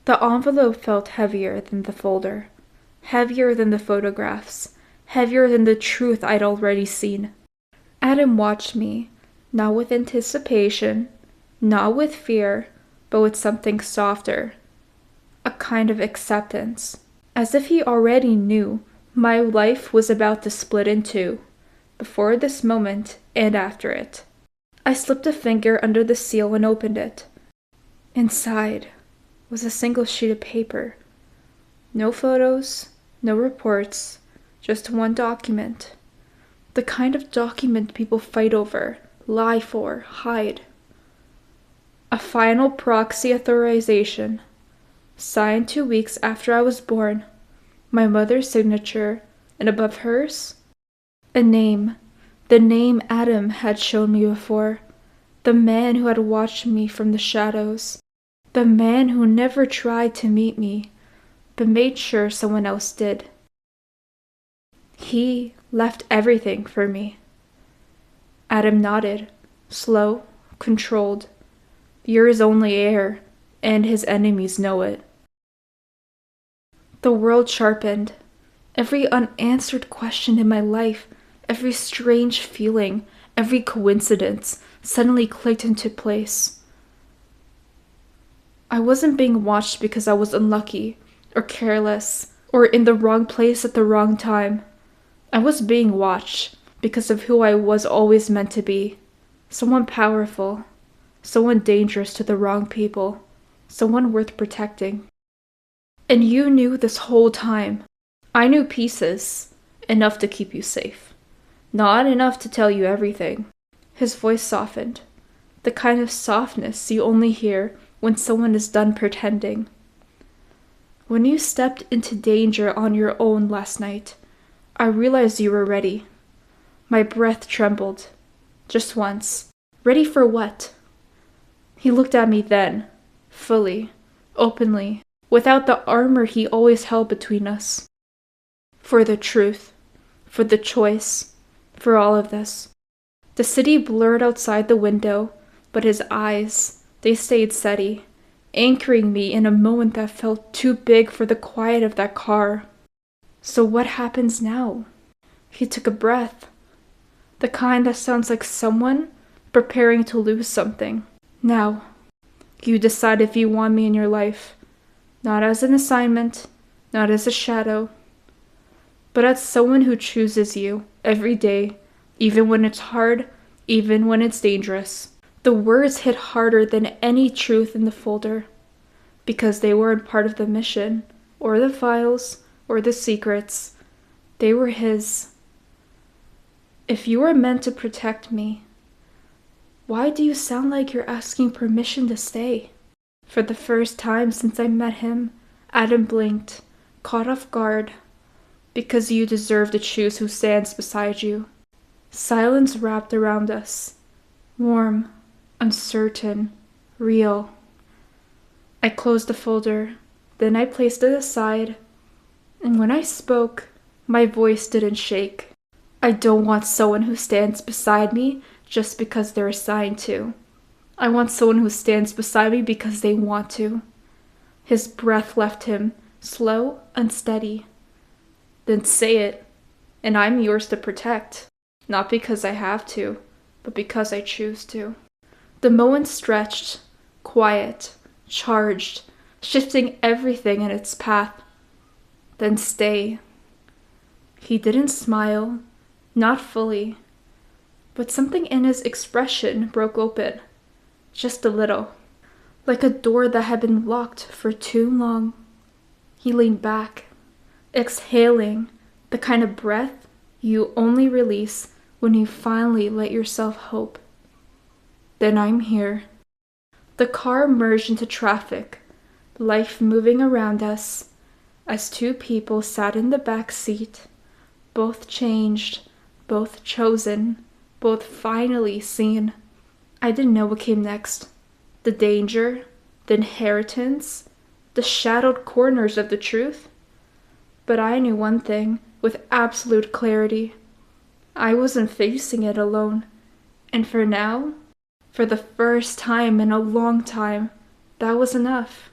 The envelope felt heavier than the folder, heavier than the photographs, heavier than the truth I'd already seen. Adam watched me, not with anticipation, not with fear, but with something softer, a kind of acceptance, as if he already knew my life was about to split in two, before this moment and after it. I slipped a finger under the seal and opened it. Inside was a single sheet of paper. No photos, no reports, just one document. The kind of document people fight over, lie for, hide. A final proxy authorization, signed 2 weeks after I was born, my mother's signature, and above hers, a name, the name Adam had shown me before, the man who had watched me from the shadows, the man who never tried to meet me, but made sure someone else did. He left everything for me. Adam nodded, slow, controlled. You're his only heir, and his enemies know it. The world sharpened. Every unanswered question in my life, every strange feeling, every coincidence suddenly clicked into place. I wasn't being watched because I was unlucky, or careless, or in the wrong place at the wrong time. I was being watched because of who I was always meant to be. Someone powerful, someone dangerous to the wrong people, someone worth protecting. And you knew this whole time. I knew pieces, enough to keep you safe. Not enough to tell you everything. His voice softened, the kind of softness you only hear when someone is done pretending. When you stepped into danger on your own last night, I realized you were ready. My breath trembled. Just once. Ready for what? He looked at me then, fully, openly, without the armor he always held between us. For the truth, for the choice, for all of this. The city blurred outside the window, but his eyes, they stayed steady, anchoring me in a moment that felt too big for the quiet of that car. So what happens now? He took a breath, the kind that sounds like someone preparing to lose something. Now, you decide if you want me in your life, not as an assignment, not as a shadow, but as someone who chooses you every day, even when it's hard, even when it's dangerous. The words hit harder than any truth in the folder, because they weren't part of the mission, or the files, or the secrets. They were his. If you were meant to protect me, why do you sound like you're asking permission to stay? For the first time since I met him, Adam blinked, caught off guard, because you deserve to choose who stands beside you. Silence wrapped around us, warm, uncertain, real. I closed the folder, then I placed it aside, and when I spoke, my voice didn't shake. I don't want someone who stands beside me just because they're assigned to. I want someone who stands beside me because they want to. His breath left him, slow, unsteady. Then say it, and I'm yours to protect. Not because I have to, but because I choose to. The moment stretched, quiet, charged, shifting everything in its path. Then stay. He didn't smile, not fully, but something in his expression broke open, just a little, like a door that had been locked for too long. He leaned back, exhaling the kind of breath you only release when you finally let yourself hope. Then I'm here. The car merged into traffic, life moving around us, as two people sat in the back seat, both changed, both chosen, both finally seen. I didn't know what came next. The danger, the inheritance, the shadowed corners of the truth. But I knew one thing with absolute clarity. I wasn't facing it alone. And for now, for the first time in a long time, that was enough.